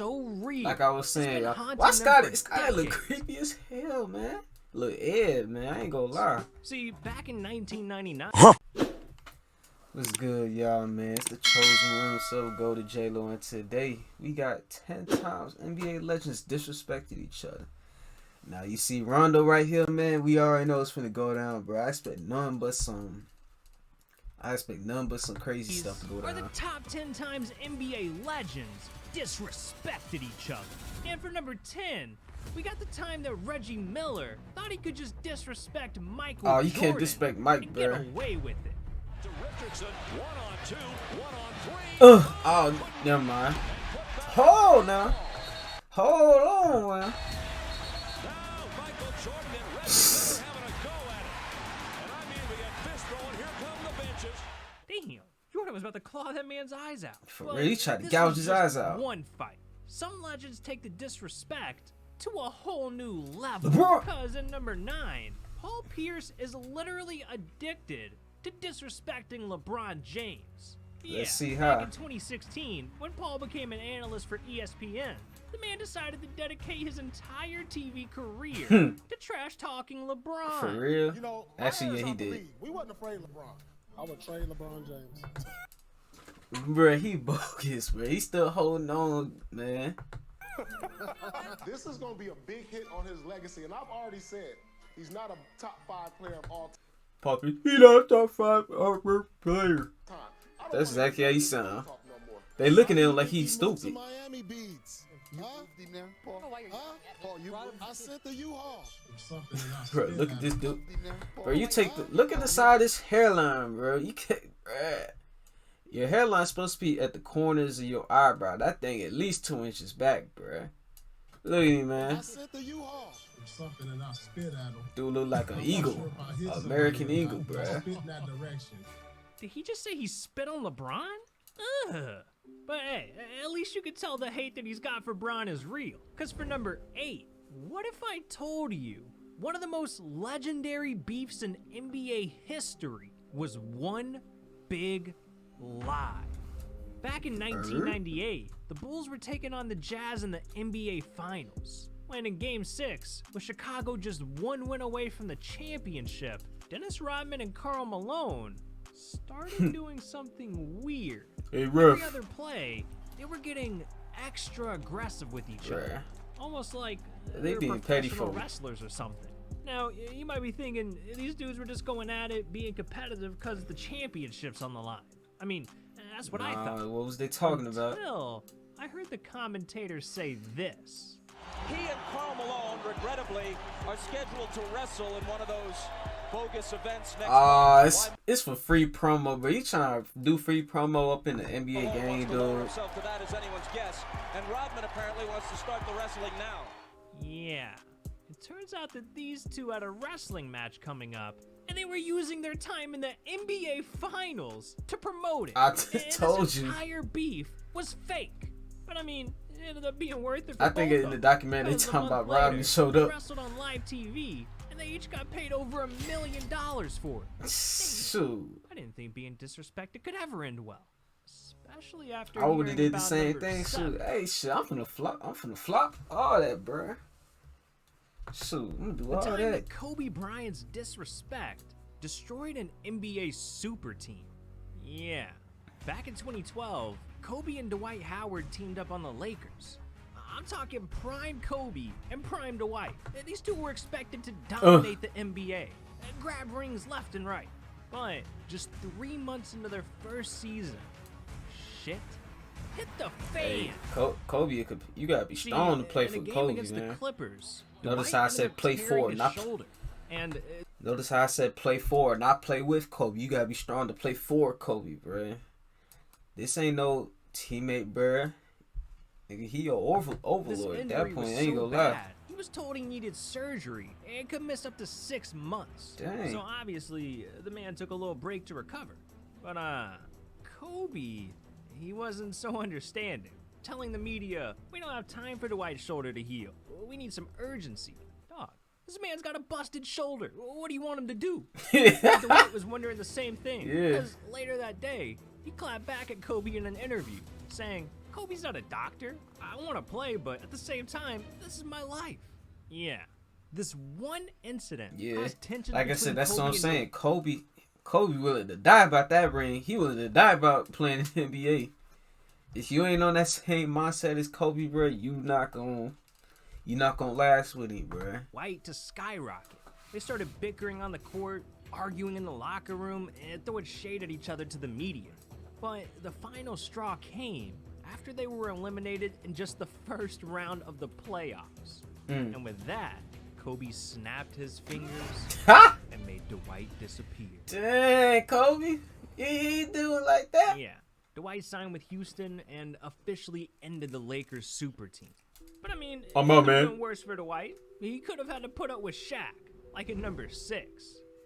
so real. Like I was saying, why Scotty look creepy as hell, man. Look, Ed, man, I ain't gonna lie. See, back in 1999. What's good, y'all, man? It's the Chosen Room, so GoatedJaylo, and today we got 10 times NBA legends disrespected each other. Now, you see Rondo right here, man. We already know it's finna go down, bro. I expect nothing but some crazy stuff to go down. Are the top 10 times NBA legends disrespected each other? And for number 10, we got the time that Reggie Miller thought he could just disrespect Michael Jordan. Oh, you can't disrespect Mike, bro. Get away with it. To Richardson, 1-on-2, 1-on-3. Oh, never mind. Hold now. Hold on, man. Now Michael Jordan and Richardson having a go at it. And I mean, we got fist throwing. Here come the benches. Damn, Jordan was about to claw that man's eyes out. For real, he tried to gouge his eyes out. One fight. Some legends take the disrespect to a whole new level. Because in number 9, Paul Pierce is literally addicted to disrespecting LeBron James. Let's see how. Back in 2016, when Paul became an analyst for ESPN, the man decided to dedicate his entire TV career to trash talking LeBron. For real? You know, actually, yeah, he did. We wasn't afraid of LeBron. I would trade LeBron James. Bruh, he bogus, bruh. He still holding on, man. This is going to be a big hit on his legacy, and I've already said he's not a top 5 player of all Poppy, he not a top 5 player. time. That's exactly how he sound. They looking at him like he's stupid. Miami beats. Huh? Paul, I sent the U-Haul. Bro, look at this dude. Bro, you take the look at the side of his hairline, bro. You can't, bruh. Your hairline's supposed to be at the corners of your eyebrow. That thing at least 2 inches back, bruh. Look at me, man. I sent the U-Haul. Something and I spit at him. Dude look like an eagle, American eagle, bruh. Did he just say he spit on LeBron? Ugh. But hey, at least you could tell the hate that he's got for Bron is real. Because for number 8, what if I told you one of the most legendary beefs in NBA history was one big lie? Back in 1998, the Bulls were taking on the Jazz in the NBA Finals. When in Game 6, with Chicago just one win away from the championship, Dennis Rodman and Karl Malone started doing something weird. Hey, Every other play, they were getting extra aggressive with each other. Almost like they they're being petty professional for wrestlers or something. Now, you might be thinking, these dudes were just going at it, being competitive because the championship's on the line. I mean, that's what I thought. What was they talking about? Until I heard the commentators say this. He and Karl Malone, regrettably, are scheduled to wrestle in one of those bogus events next month. It's for free promo, but you trying to do free promo up in the NBA game, dude. Himself to that as anyone's guess, and Rodman apparently wants to start the wrestling now. Yeah, it turns out that these two had a wrestling match coming up, and they were using their time in the NBA Finals to promote it. I told you. This entire beef was fake, but I mean, it ended up being worth it for I think in the documentary they talking about Rodman showed up. Wrestled on live TV, and they each got paid over $1 million for it. Shoot. I didn't think being disrespected could ever end well, especially after I would have did the about same thing. 7. Shoot, hey, shit, I'm finna flop all that, bruh. Shoot, I'm gonna do all the time that. that Kobe Bryant's disrespect destroyed an NBA super team. Yeah, back in 2012, Kobe and Dwight Howard teamed up on the Lakers. I'm talking prime Kobe and prime Dwight. These two were expected to dominate the NBA and grab rings left and right. But just 3 months into their first season, shit hit the fan. Hey, Kobe, you gotta be strong to play for Kobe, against man. The Clippers, Notice how I said play for, not Notice how I said play for, not play with Kobe. You gotta be strong to play for Kobe, bruh. This ain't no teammate, bruh. Nigga, he your overlord at that point. Ain't gonna lie. He was told he needed surgery and could miss up to 6 months. Dang. So obviously, the man took a little break to recover. But Kobe, he wasn't so understanding, telling the media, "We don't have time for Dwight's shoulder to heal. We need some urgency." Dog, this man's got a busted shoulder. What do you want him to do? Dwight was wondering the same thing. Yeah. Because later that day, he clapped back at Kobe in an interview, saying, Kobe's not a doctor. I want to play, but at the same time, this is my life. Yeah. This one incident caused tension like I said, between that's what I'm Kobe and saying. Kobe willing to die about that ring. He willing to die about playing in the NBA. If you ain't on that same mindset as Kobe, bro, you not gonna last with him, bro. Dwight to skyrocket. They started bickering on the court, arguing in the locker room, and throwing shade at each other to the media. But the final straw came after they were eliminated in just the first round of the playoffs. And with that, Kobe snapped his fingers and made Dwight disappear. Dang, Kobe, he do it like that? Yeah, Dwight signed with Houston and officially ended the Lakers super team. But I mean, it could have been worse for Dwight. He could have had to put up with Shaq, like at number 6.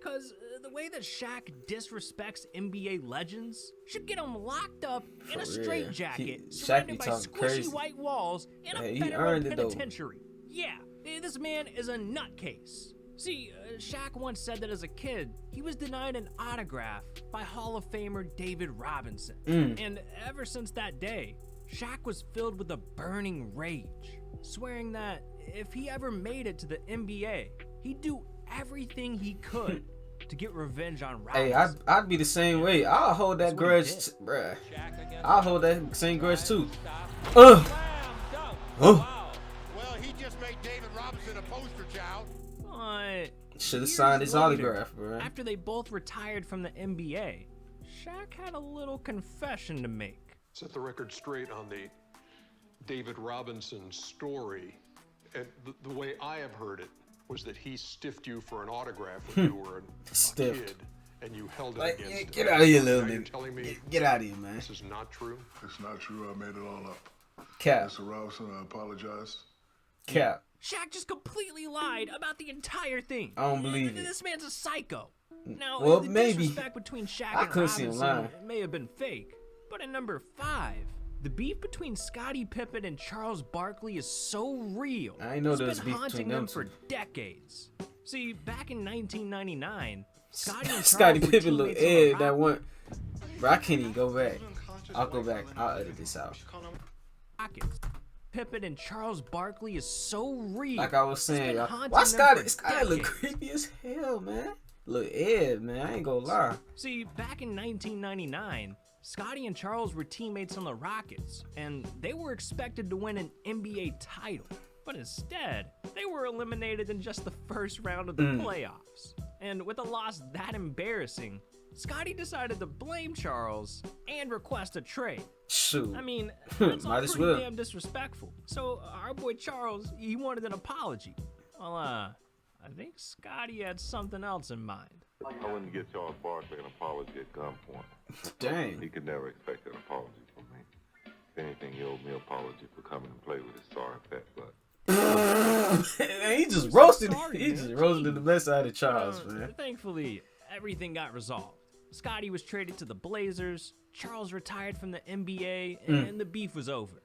Cause the way that Shaq disrespects NBA legends should get him locked up in a straitjacket, surrounded by squishy white walls in a federal penitentiary. Yeah, this man is a nutcase. See, Shaq once said that as a kid, he was denied an autograph by Hall of Famer David Robinson. And ever since that day, Shaq was filled with a burning rage, swearing that if he ever made it to the NBA, he'd do everything he could to get revenge on Robinson. Hey, I'd be the same way. I'll hold that grudge, bruh. I'll hold that same grudge too. Wow. Well, he just made David Robinson a poster child. Should have signed his autograph, bro. After they both retired from the NBA, Shaq had a little confession to make. Set the record straight on the David Robinson story. And the way I have heard it was that he stiffed you for an autograph when you were a kid, and you held it against him. Get out of here, little nigga. Telling me get out of here, man. This is not true? It's not true. I made it all up. Cap. Mr. Robinson, I apologize. Cap. Shaq just completely lied about the entire thing. I don't believe it. This man's a psycho. Now, well, the maybe. disrespect between Shaq and Robinson may have been fake, but at number 5, the beef between Scottie Pippen and Charles Barkley is so real. I know there's been beef haunting between them them for two. decades. See, back in 1999, Scottie and Scottie Charles Pippen were look teammates on the Ed that Rockets. one. Bro, I can't even go back. I'll go back. I'll edit this out. Pippen and Charles Barkley is so real. Like I was saying, why Scottie look creepy as hell, man. Look Ed, man. I ain't gonna lie. See, back in 1999, Scottie and Charles were teammates on the Rockets, and they were expected to win an NBA title. But instead, they were eliminated in just the first round of the playoffs. And with a loss that embarrassing, Scottie decided to blame Charles and request a trade. Shoot. I mean, that's all Might as pretty well. damn disrespectful. So our boy Charles, he wanted an apology. Well, I think Scottie had something else in mind. I wouldn't get Charles Barkley an apology at gunpoint. Dang. He could never expect an apology from me. If anything, he owed me an apology for coming and play with his sorry fat butt. He just roasted. He just roasted the best out of Charles, man. Thankfully, everything got resolved. Scottie was traded to the Blazers, Charles retired from the NBA, and the beef was over.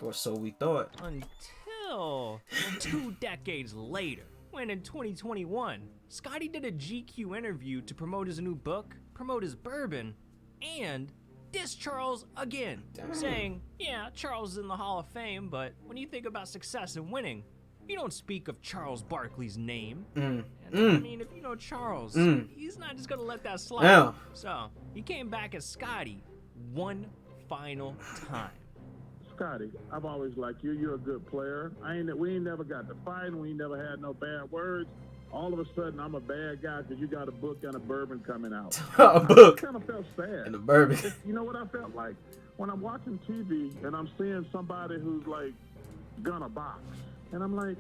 Or so we thought. Until 2 decades later, when in 2021, Scottie did a GQ interview to promote his new book, promote his bourbon, and diss Charles again, saying, yeah, Charles is in the Hall of Fame, but when you think about success and winning, you don't speak of Charles Barkley's name. And I mean, if you know Charles, he's not just gonna let that slide. No. So he came back as Scottie one final time. Scottie, I've always liked you. You're a good player. We ain't never got to fight. We ain't never had no bad words. All of a sudden, I'm a bad guy because you got a book and a bourbon coming out. A book. I kind of felt sad. And a bourbon. You know what I felt like? When I'm watching TV and I'm seeing somebody who's like gonna box. And I'm like,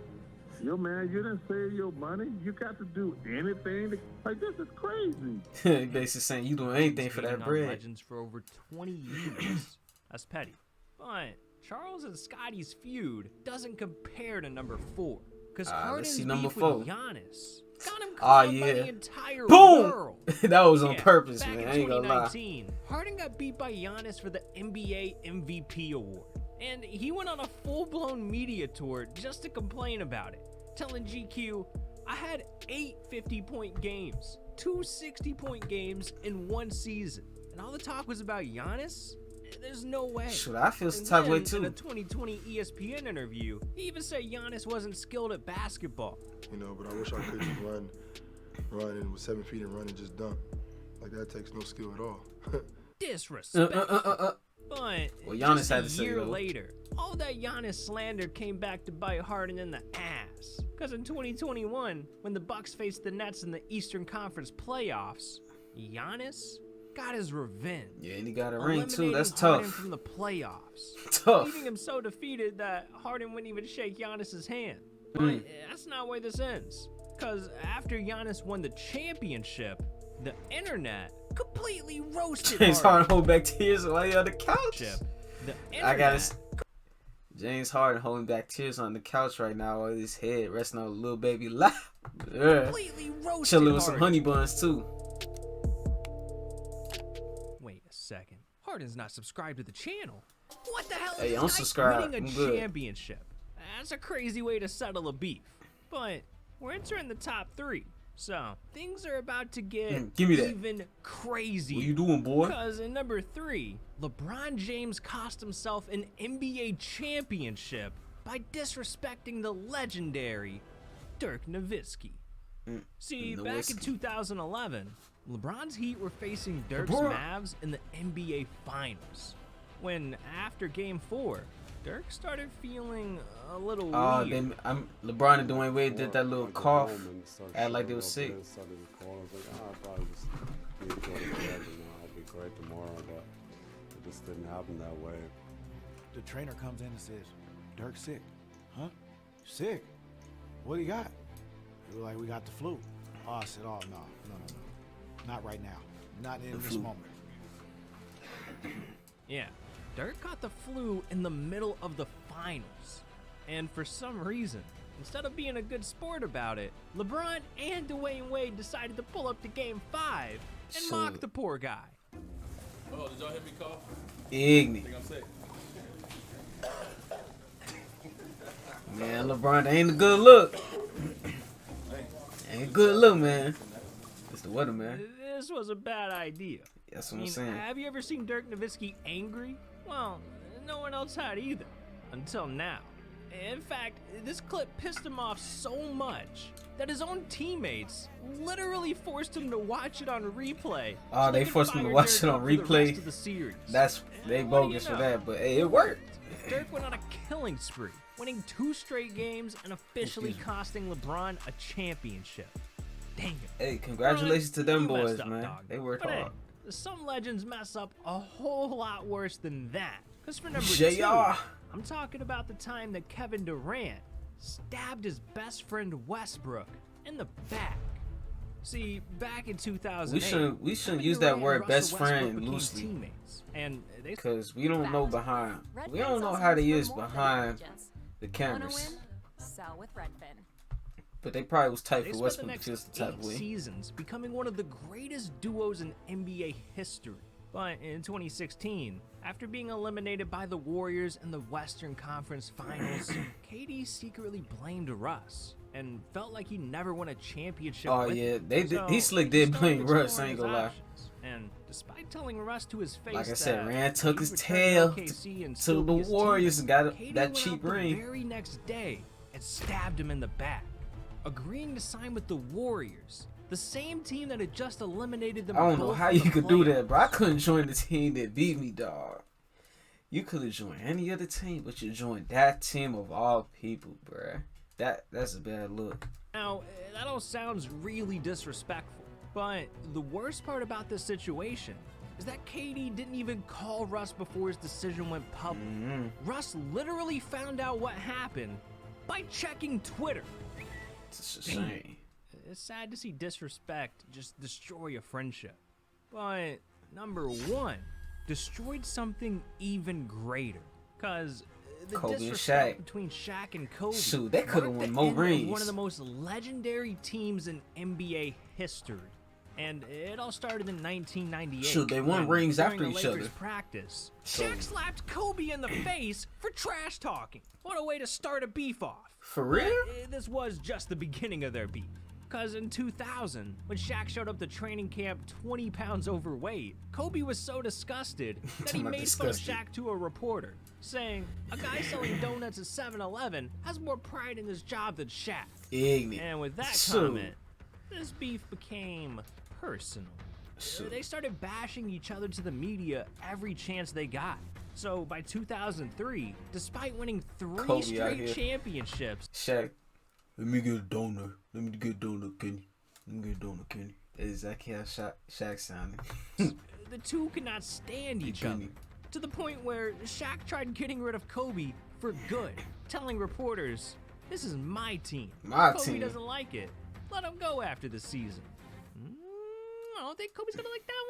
yo, man, you didn't save your money. You got to do anything. Like, this is crazy. Basically saying you doing anything for that bread. Legends for over 20 years. That's petty. But Charles and Scottie's feud doesn't compare to number 4. Because Harden's beef with Giannis got him caught by the entire world. That was on purpose, man. I ain't gonna lie. Harden got beat by Giannis for the NBA MVP award. And he went on a full-blown media tour just to complain about it, telling GQ, I had 8 50-point games, 2 60-point games in one season. And all the talk was about Giannis? there's no way. Shoot, I feel some And type of way then, in a too. 2020 ESPN interview, he even said Giannis wasn't skilled at basketball. You know, but I wish I could just run and with 7 feet and run and just dunk. Like that takes no skill at all. Disrespect. But well, Giannis just had a to say year though. later, all that Giannis slander came back to bite Harden in the ass. Because in 2021, when the Bucks faced the Nets in the Eastern Conference playoffs, Giannis got his revenge. Yeah, and he got a ring too. That's Harden tough. from the playoffs, Tough. leaving him so defeated that Harden wouldn't even shake Giannis's hand. But that's not where this ends. Because after Giannis won the championship, the internet completely roasted James Harden. Harden hold back tears while he on the couch. The I gotta. internet James Harden holding back tears on the couch right now while his head resting on a little baby lap. Yeah. completely roasted Chilling with some Harden. honey buns too. Wait a second. Harden's not subscribed to the channel. What the hell? Hey, is I'm this guy subscribed. winning a I'm good. championship? That's a crazy way to settle a beef. But we're entering the top 3. So things are about to get give me that. even crazy. What you doing, boy? Because in number 3, LeBron James cost himself an NBA championship by disrespecting the legendary Dirk Nowitzki. See, back in 2011, LeBron's Heat were facing Dirk's Mavs in the NBA Finals. When, after Game 4, Dirk started feeling a little weird. LeBron and Dwayne Wade did that little cough, act like they was sick. I'll probably just need to go to bed and I'll be great tomorrow, but it just didn't happen that way. The trainer comes in and says, Dirk's sick. Huh? Sick? What do you got? They were like, we got the flu. Oh, I said, oh, no. Not right now. Not in this moment. Yeah, Dirk got the flu in the middle of the finals. And for some reason, instead of being a good sport about it, LeBron and Dwayne Wade decided to pull up to Game 5 and mock the poor guy. Oh, did y'all hear me cough? Ignorant. I think I'm sick. Man, LeBron, that ain't a good look. Ain't a good look, man. It's the weather, man. This was a bad idea. That's what I'm saying. Have you ever seen Dirk Nowitzki angry? Well, no one else had either. Until now. In fact, this clip pissed him off so much that his own teammates literally forced him to watch it on replay. Oh, they forced him to watch it on replay. That's they bogus for that, but hey, it worked. Dirk went on a killing spree, winning 2 straight games and officially costing LeBron a championship. Dang it. Hey, congratulations to them boys, up, man. dog. They worked But hard. Hey, some legends mess up a whole lot worse than that. Because for number JR. 2, I'm talking about the time that Kevin Durant stabbed his best friend Westbrook in the back. See, back in 2008, we shouldn't Kevin use that Durant word and best Russell Westbrook friend became loosely. teammates, and they Because we don't know behind. We don't know how they is behind the cameras. Sell with Redfin. But they probably was tight They for spent Westbrook the next because the type 8 of way. seasons becoming one of the greatest duos in NBA history. But in 2016, after being eliminated by the Warriors in the Western Conference Finals, KD secretly blamed Russ and felt like he never won a championship. Oh with yeah, him. So he slick did started blame Russ. exploring I ain't his gonna lie. options. And despite telling Russ to his face Like I said, that Rand took he'd his return tail OKC and to still the be his Warriors and got KD that went cheap out the ring. very next day and stabbed him in the back, agreeing to sign with the Warriors, the same team that had just eliminated them. I don't know both how in you the could do playoffs. that, bro. I couldn't join the team that beat me, dog. You could have joined any other team, but you joined that team of all people, bruh. That's a bad look. Now, that all sounds really disrespectful, but the worst part about this situation is that KD didn't even call Russ before his decision went public. Russ literally found out what happened by checking Twitter. It's a shame. It's sad to see disrespect just destroy a friendship. But number 1 destroyed something even greater. Cause the Kobe and disrespect Shaq. between Shaq and Kobe. Shoot, they coulda marked won the more end of rings. One of the most legendary teams in NBA history. And it all started in 1998. Shoot, they won when, rings during after a each Lakers other. practice, So- Shaq slapped Kobe in the face for trash talking. What a way to start a beef off. For real? But, this was just the beginning of their beef. Because in 2000, when Shaq showed up to training camp 20 pounds overweight, Kobe was so disgusted that he made fun of Shaq to a reporter, saying, "A guy selling donuts at 7-Eleven has more pride in his job than Shaq." And with that comment, this beef became personal. They started bashing each other to the media every chance they got. So by 2003, despite winning 3 straight championships, Shaq, let me get a donut. Let me get a donut, Kenny. Let me get a donut, Kenny. That's exactly how Shaq sounded. the two could not stand each other, to the point where Shaq tried getting rid of Kobe for good, telling reporters, "This is my team. Kobe doesn't like it. Let him go after the season." I don't think Kobe's gonna like that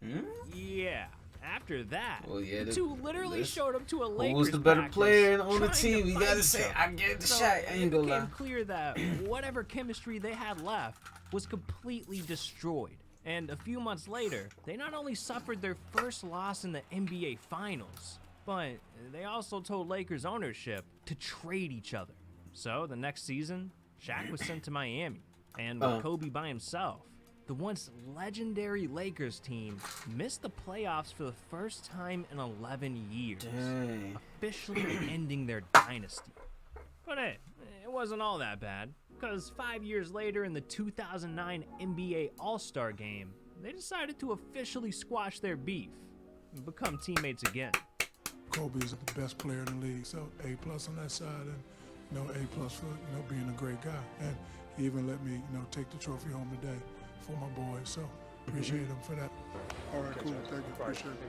one. Yeah. After that, the two literally showed up to a Lakers who was the better player on the trying team? You gotta say, I get the shot. I ain't gonna lie. It became clear that whatever chemistry they had left was completely destroyed. And a few months later, they not only suffered their first loss in the NBA Finals, but they also told Lakers ownership to trade each other. So the next season, Shaq was sent to Miami, and with Kobe by himself, the once legendary Lakers team missed the playoffs for the first time in 11 years, officially ending their dynasty. But hey, it wasn't all that bad, because 5 years later in the 2009 NBA All-Star Game, they decided to officially squash their beef and become teammates again. Kobe is the best player in the league, so A+ on that side, and A+ for being a great guy, and he even let me take the trophy home today for my boys, so appreciate him for that. All right, cool. Thank you. Appreciate it.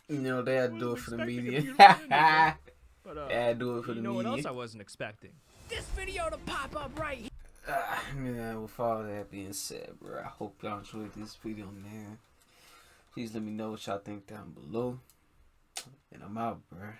Damn. They had to do it for the media. They had to do it for the media. You know what else I wasn't expecting? This video to pop up right here. With all that being said, bro, I hope y'all enjoyed this video, man. Please let me know what y'all think down below. And I'm out, bro.